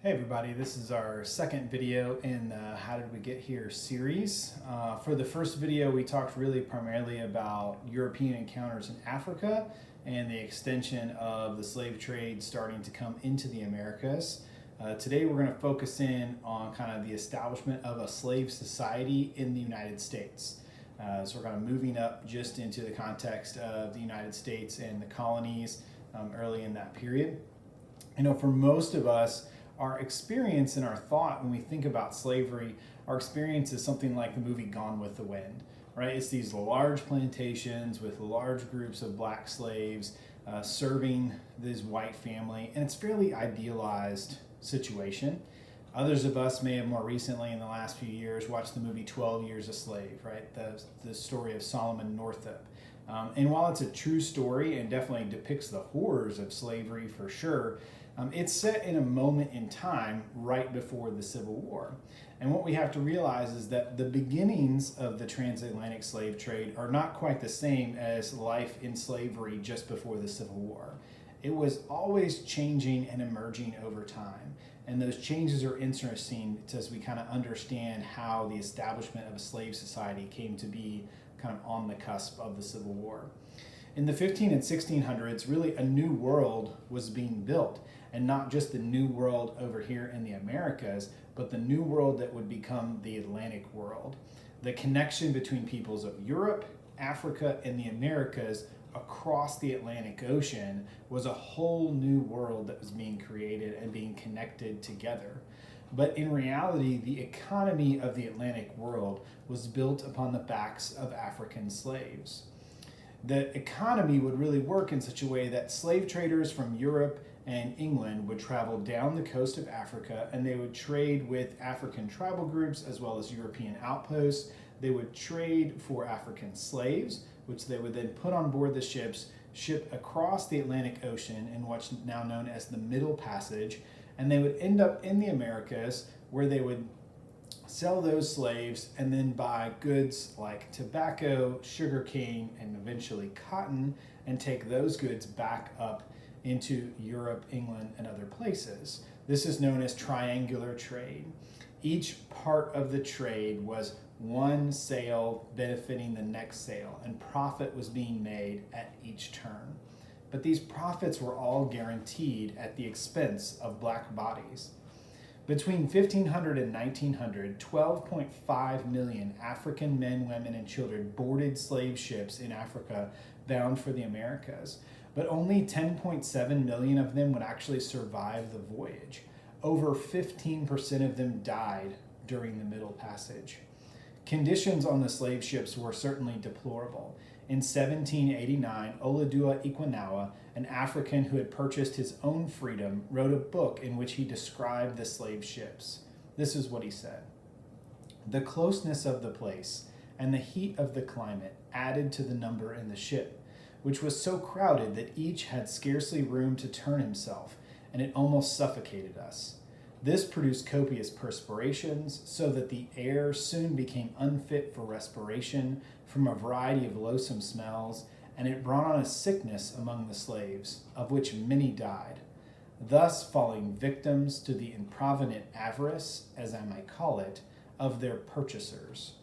Hey everybody, this is our second video in the How Did We Get Here series. For the first video, we talked really primarily about European encounters in Africa and the extension of the slave trade starting to come into the Americas. Today we're going to focus in on kind of the establishment of a slave society in the United States. So we're kind of moving up just into the context of the United States and the colonies early in that period. For most of us, our experience and our thought when we think about slavery, our experience is something like the movie Gone with the Wind, right? It's these large plantations with large groups of black slaves serving this white family, and it's a fairly idealized situation. Others of us may have more recently in the last few years watched the movie 12 Years a Slave, right? The story of Solomon Northup. And while it's a true story and definitely depicts the horrors of slavery for sure, it's set in a moment in time right before the Civil War. And what we have to realize is that the beginnings of the transatlantic slave trade are not quite the same as life in slavery just before the Civil War. It was always changing and emerging over time. And those changes are interesting as we kind of understand how the establishment of a slave society came to be kind of on the cusp of the Civil War. In the 15 and 1600s, really a new world was being built. And not just the new world over here in the Americas, but the new world that would become the Atlantic world. The connection between peoples of Europe, Africa, and the Americas across the Atlantic Ocean was a whole new world that was being created and being connected together. But in reality, the economy of the Atlantic world was built upon the backs of African slaves. The economy would really work in such a way that slave traders from Europe and England would travel down the coast of Africa, and they would trade with African tribal groups as well as European outposts. They would trade for African slaves, which they would then put on board the ships, ship across the Atlantic Ocean in what's now known as the Middle Passage, and they would end up in the Americas where they would sell those slaves and then buy goods like tobacco, sugarcane, and eventually cotton, and take those goods back up into Europe, England, and other places. This is known as triangular trade. Each part of the trade was one sale benefiting the next sale, and profit was being made at each turn. But these profits were all guaranteed at the expense of black bodies. Between 1500 and 1900, 12.5 million African men, women, and children boarded slave ships in Africa bound for the Americas. But only 10.7 million of them would actually survive the voyage. Over 15% of them died during the Middle Passage. Conditions on the slave ships were certainly deplorable. In 1789, Olaudah Equianoha, an African who had purchased his own freedom, wrote a book in which he described the slave ships. This is what he said: "The closeness of the place and the heat of the climate added to the number in the ship, which was so crowded that each had scarcely room to turn himself, and it almost suffocated us. This produced copious perspirations, so that the air soon became unfit for respiration from a variety of loathsome smells, and it brought on a sickness among the slaves, of which many died, thus falling victims to the improvident avarice, as I might call it, of their purchasers.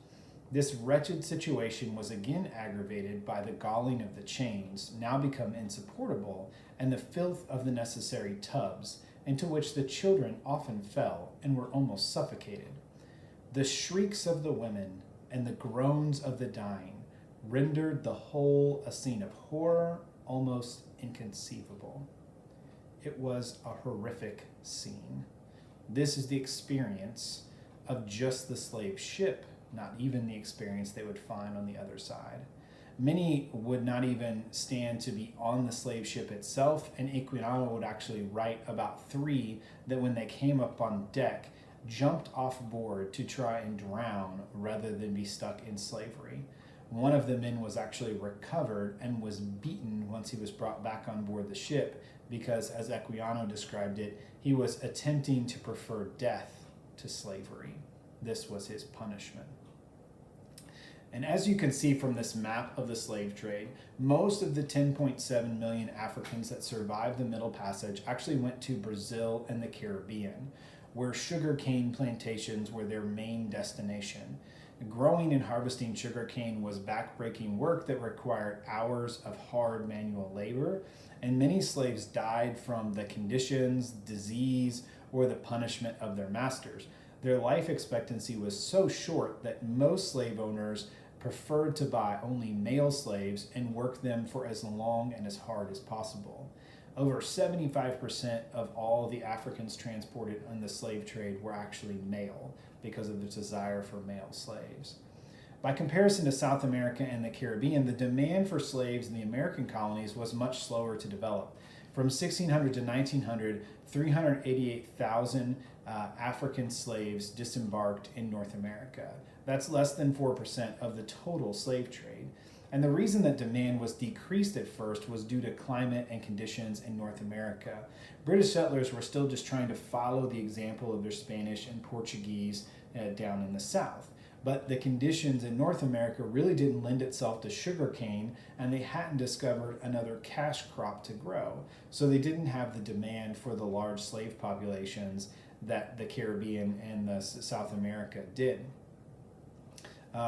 This wretched situation was again aggravated by the galling of the chains, now become insupportable, and the filth of the necessary tubs, into which the children often fell and were almost suffocated. The shrieks of the women and the groans of the dying rendered the whole a scene of horror almost inconceivable." It was a horrific scene. This is the experience of just the slave ship, not even the experience they would find on the other side. Many would not even stand to be on the slave ship itself, and Equianoha would actually write about 3 that when they came up on deck, jumped off board to try and drown rather than be stuck in slavery. One of the men was actually recovered and was beaten once he was brought back on board the ship because, as Equianoha described it, he was attempting to prefer death to slavery. This was his punishment. And as you can see from this map of the slave trade, most of the 10.7 million Africans that survived the Middle Passage actually went to Brazil and the Caribbean, where sugarcane plantations were their main destination. Growing and harvesting sugarcane was backbreaking work that required hours of hard manual labor, and many slaves died from the conditions, disease, or the punishment of their masters. Their life expectancy was so short that most slave owners preferred to buy only male slaves and work them for as long and as hard as possible. Over 75% of all the Africans transported in the slave trade were actually male because of the desire for male slaves. By comparison to South America and the Caribbean, the demand for slaves in the American colonies was much slower to develop. From 1600 to 1900, 388,000 African slaves disembarked in North America. That's less than 4% of the total slave trade. And the reason that demand was decreased at first was due to climate and conditions in North America. British settlers were still just trying to follow the example of their Spanish and Portuguese down in the South. But the conditions in North America really didn't lend itself to sugarcane, and they hadn't discovered another cash crop to grow. So they didn't have the demand for the large slave populations that the Caribbean and the South America did.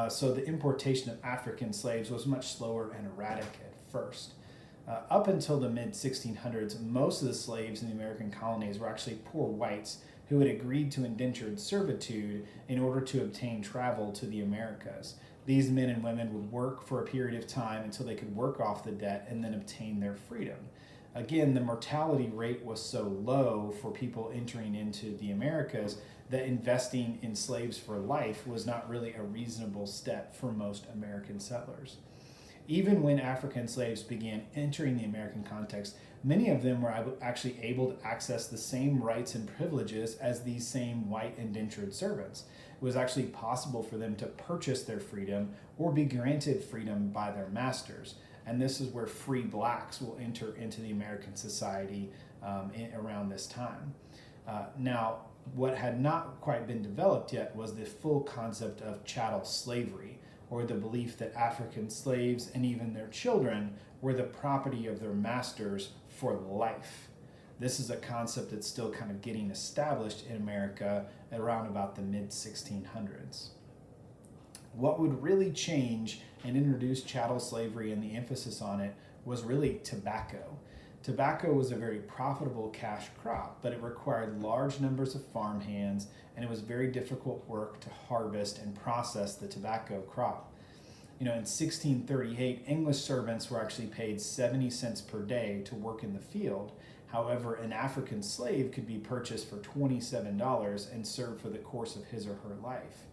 So the importation of African slaves was much slower and erratic at first. Up until the mid-1600s, most of the slaves in the American colonies were actually poor whites who had agreed to indentured servitude in order to obtain travel to the Americas. These men and women would work for a period of time until they could work off the debt and then obtain their freedom. Again, the mortality rate was so low for people entering into the Americas that investing in slaves for life was not really a reasonable step for most American settlers. Even when African slaves began entering the American context, many of them were actually able to access the same rights and privileges as these same white indentured servants. It was actually possible for them to purchase their freedom or be granted freedom by their masters. And this is where free blacks will enter into the American society around this time. Now, what had not quite been developed yet was the full concept of chattel slavery, or the belief that African slaves and even their children were the property of their masters for life. This is a concept that's still kind of getting established in America around about the mid-1600s. What would really change and introduce chattel slavery and the emphasis on it was really tobacco. Tobacco was a very profitable cash crop, but it required large numbers of farm hands, and it was very difficult work to harvest and process the tobacco crop. In 1638, English servants were actually paid 70 cents per day to work in the field. However, an African slave could be purchased for $27 and served for the course of his or her life.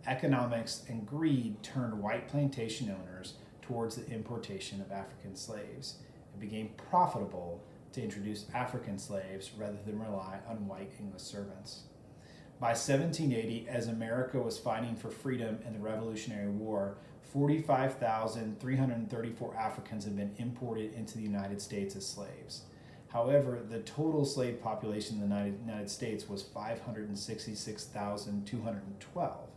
Economics and greed turned white plantation owners towards the importation of African slaves. It became profitable to introduce African slaves rather than rely on white English servants. By 1780, as America was fighting for freedom in the Revolutionary War, 45,334 Africans had been imported into the United States as slaves. However, the total slave population in the United States was 566,212.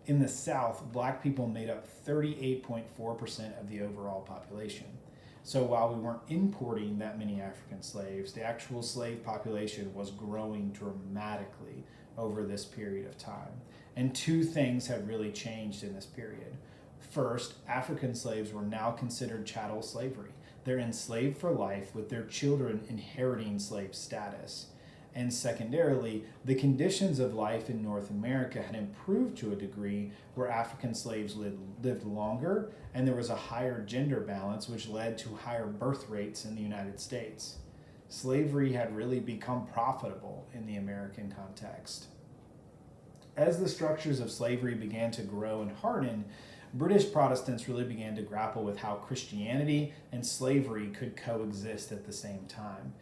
In the South, black people made up 38.4% of the overall population. So while we weren't importing that many African slaves, the actual slave population was growing dramatically over this period of time. And two things had really changed in this period. First, African slaves were now considered chattel slavery. They're enslaved for life with their children inheriting slave status. And secondarily, the conditions of life in North America had improved to a degree where African slaves lived longer, and there was a higher gender balance, which led to higher birth rates in the United States. Slavery had really become profitable in the American context. As the structures of slavery began to grow and harden, British Protestants really began to grapple with how Christianity and slavery could coexist at the same time.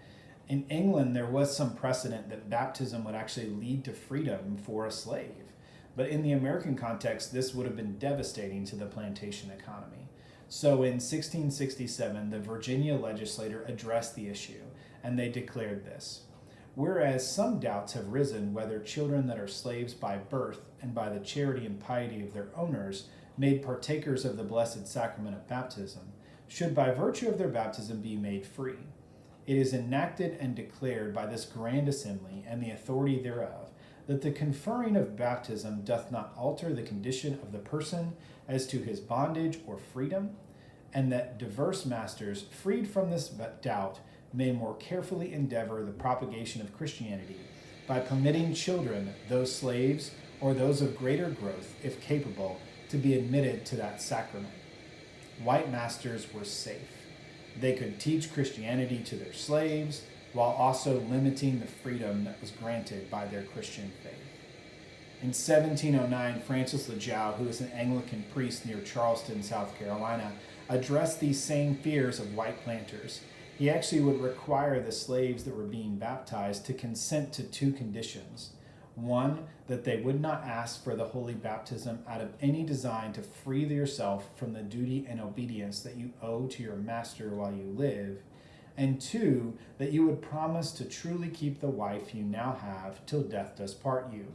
In England, there was some precedent that baptism would actually lead to freedom for a slave. But in the American context, this would have been devastating to the plantation economy. So in 1667, the Virginia legislature addressed the issue, and they declared this: whereas some doubts have risen whether children that are slaves by birth and by the charity and piety of their owners made partakers of the blessed sacrament of baptism, should by virtue of their baptism be made free. It is enacted and declared by this grand assembly and the authority thereof, that the conferring of baptism doth not alter the condition of the person as to his bondage or freedom, and that diverse masters, freed from this doubt, may more carefully endeavor the propagation of Christianity by permitting children, those slaves, or those of greater growth, if capable, to be admitted to that sacrament. White masters were safe. They could teach Christianity to their slaves, while also limiting the freedom that was granted by their Christian faith. In 1709, Francis Lejoux, who was an Anglican priest near Charleston, South Carolina, addressed these same fears of white planters. He actually would require the slaves that were being baptized to consent to two conditions. One, that they would not ask for the holy baptism out of any design to free yourself from the duty and obedience that you owe to your master while you live. And two, that you would promise to truly keep the wife you now have till death does part you.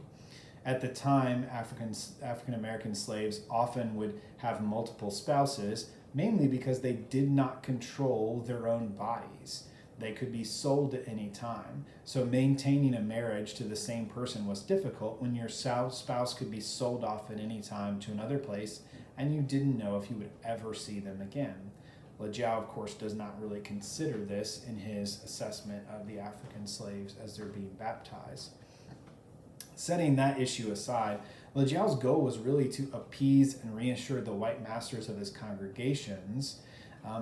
At the time, African American slaves often would have multiple spouses, mainly because they did not control their own bodies. They could be sold at any time. So maintaining a marriage to the same person was difficult when your spouse could be sold off at any time to another place and you didn't know if you would ever see them again. Lejoux, of course, does not really consider this in his assessment of the African slaves as they're being baptized. Setting that issue aside, Lejoux's goal was really to appease and reassure the white masters of his congregations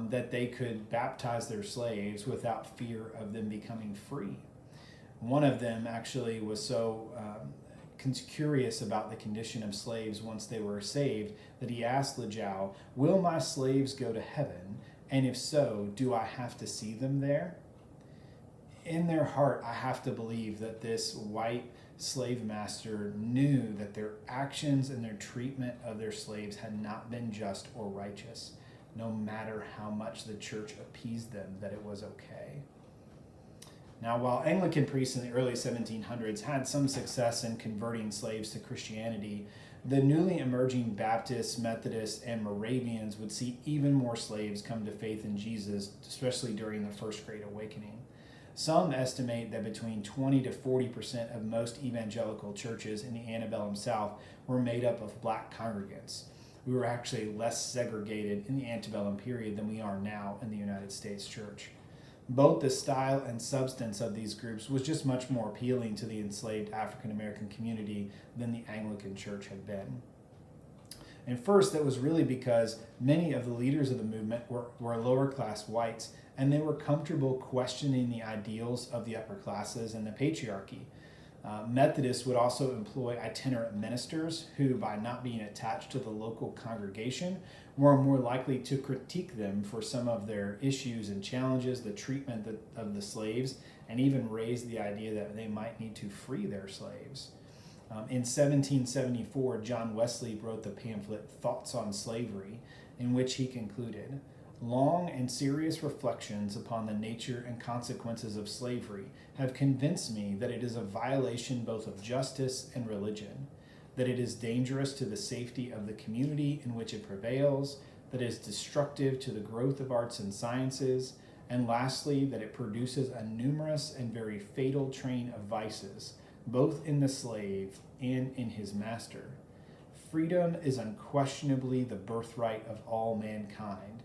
that they could baptize their slaves without fear of them becoming free. One of them actually was so curious about the condition of slaves once they were saved that he asked Lejoux, "Will my slaves go to heaven? And if so, do I have to see them there?" In their heart, I have to believe that this white slave master knew that their actions and their treatment of their slaves had not been just or righteous, no matter how much the church appeased them that it was okay. Now, while Anglican priests in the early 1700s had some success in converting slaves to Christianity, the newly emerging Baptists, Methodists, and Moravians would see even more slaves come to faith in Jesus, especially during the First Great Awakening. Some estimate that between 20 to 40% of most evangelical churches in the antebellum South were made up of black congregants. We were actually less segregated in the antebellum period than we are now in the United States Church. Both the style and substance of these groups was just much more appealing to the enslaved African American community than the Anglican Church had been. And first, that was really because many of the leaders of the movement were lower class whites, and they were comfortable questioning the ideals of the upper classes and the patriarchy. Methodists would also employ itinerant ministers who, by not being attached to the local congregation, were more likely to critique them for some of their issues and challenges, the treatment of the slaves, and even raise the idea that they might need to free their slaves. In 1774, John Wesley wrote the pamphlet Thoughts on Slavery, in which he concluded, "Long and serious reflections upon the nature and consequences of slavery have convinced me that it is a violation both of justice and religion, that it is dangerous to the safety of the community in which it prevails, that it is destructive to the growth of arts and sciences, and lastly, that it produces a numerous and very fatal train of vices, both in the slave and in his master. Freedom is unquestionably the birthright of all mankind,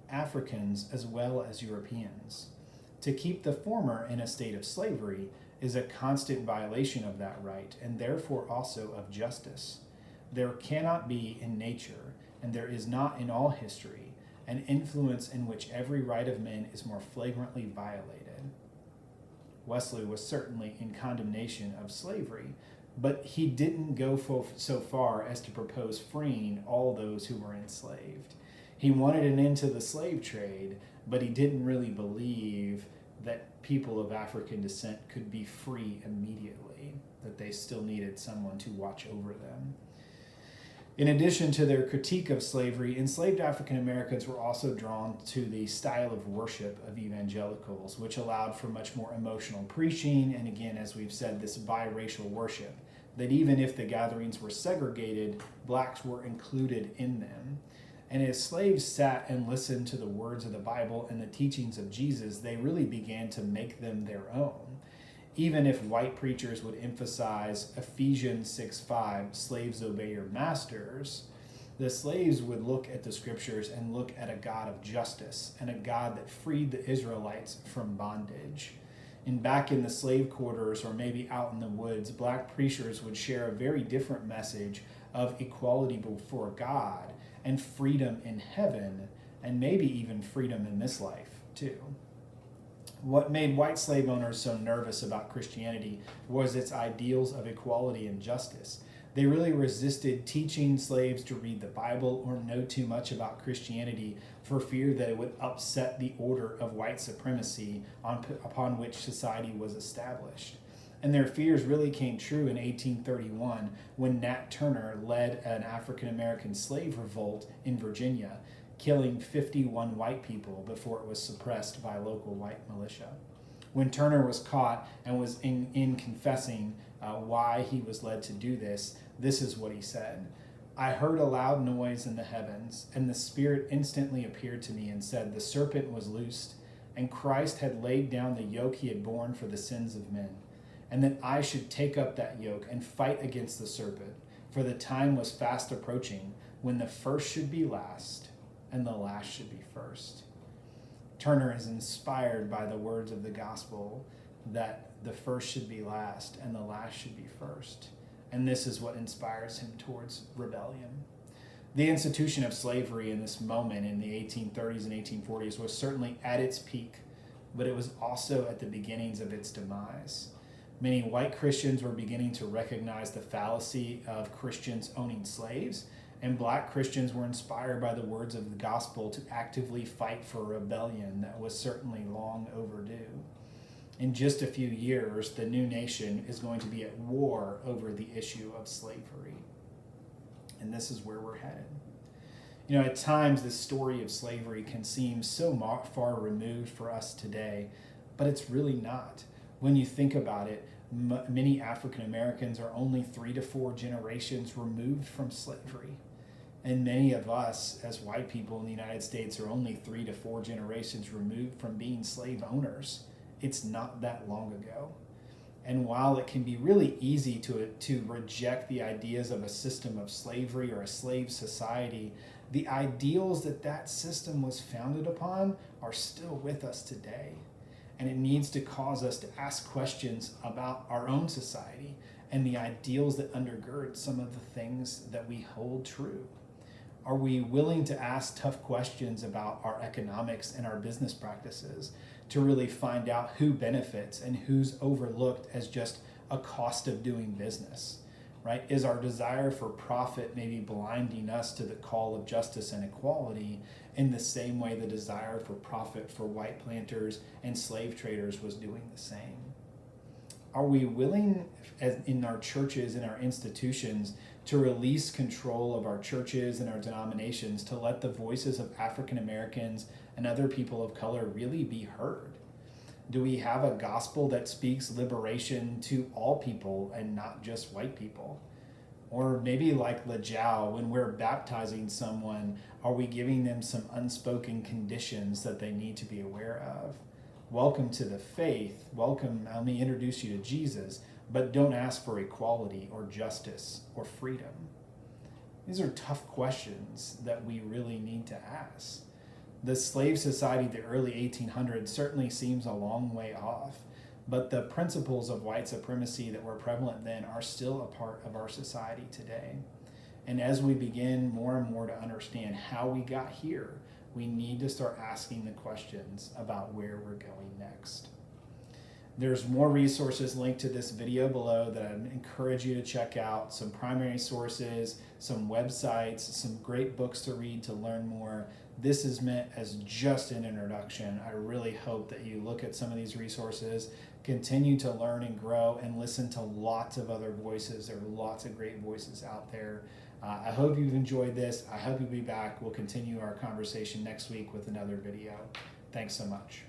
Africans as well as Europeans. To keep the former in a state of slavery is a constant violation of that right, and therefore also of justice. There cannot be in nature, and there is not in all history, an influence in which every right of men is more flagrantly violated." Wesley was certainly in condemnation of slavery, but he didn't go so far as to propose freeing all those who were enslaved. He wanted an end to the slave trade, but he didn't really believe that people of African descent could be free immediately, that they still needed someone to watch over them. In addition to their critique of slavery, enslaved African Americans were also drawn to the style of worship of evangelicals, which allowed for much more emotional preaching, and again, as we've said, this biracial worship. that even if the gatherings were segregated, blacks were included in them. And as slaves sat and listened to the words of the Bible and the teachings of Jesus, they really began to make them their own. Even if white preachers would emphasize Ephesians 6:5, slaves obey your masters, the slaves would look at the scriptures and look at a God of justice and a God that freed the Israelites from bondage. And back in the slave quarters, or maybe out in the woods, black preachers would share a very different message of equality before God and freedom in heaven, and maybe even freedom in this life too. What made white slave owners so nervous about Christianity was its ideals of equality and justice. They really resisted teaching slaves to read the Bible or know too much about Christianity for fear that it would upset the order of white supremacy upon which society was established. And their fears really came true in 1831 when Nat Turner led an African American slave revolt in Virginia, killing 51 white people before it was suppressed by local white militia. When Turner was caught and was in confessing why he was led to do this, this is what he said. "I heard a loud noise in the heavens, and the Spirit instantly appeared to me and said, 'The serpent was loosed, and Christ had laid down the yoke he had borne for the sins of men, and that I should take up that yoke and fight against the serpent, for the time was fast approaching when the first should be last and the last should be first.'" Turner is inspired by the words of the gospel that the first should be last and the last should be first. And this is what inspires him towards rebellion. The institution of slavery in this moment in the 1830s and 1840s was certainly at its peak, but it was also at the beginnings of its demise. Many white Christians were beginning to recognize the fallacy of Christians owning slaves, and black Christians were inspired by the words of the gospel to actively fight for a rebellion that was certainly long overdue. In just a few years, the new nation is going to be at war over the issue of slavery. And this is where we're headed. You know, at times this story of slavery can seem so far removed for us today, but it's really not. When you think about it, many African Americans are only 3 to 4 generations removed from slavery. And many of us as white people in the United States are only 3 to 4 generations removed from being slave owners. It's not that long ago. And while it can be really easy to reject the ideas of a system of slavery or a slave society, the ideals that system was founded upon are still with us today. And it needs to cause us to ask questions about our own society and the ideals that undergird some of the things that we hold true. Are we willing to ask tough questions about our economics and our business practices to really find out who benefits and who's overlooked as just a cost of doing business, right? Is our desire for profit maybe blinding us to the call of justice and equality in the same way the desire for profit for white planters and slave traders was doing the same? Are we willing in our churches and our institutions to release control of our churches and our denominations to let the voices of African Americans and other people of color really be heard? Do we have a gospel that speaks liberation to all people and not just white people? Or maybe like LaJow, when we're baptizing someone, are we giving them some unspoken conditions that they need to be aware of? Welcome to the faith. Welcome, let me introduce you to Jesus, but don't ask for equality or justice or freedom. These are tough questions that we really need to ask. The slave society of the early 1800s certainly seems a long way off, but the principles of white supremacy that were prevalent then are still a part of our society today. And as we begin more and more to understand how we got here, we need to start asking the questions about where we're going next. There's more resources linked to this video below that I encourage you to check out. Some primary sources, some websites, some great books to read to learn more. This is meant as just an introduction. I really hope that you look at some of these resources, continue to learn and grow, and listen to lots of other voices. There are lots of great voices out there. I hope you've enjoyed this. I hope you'll be back. We'll continue our conversation next week with another video. Thanks so much.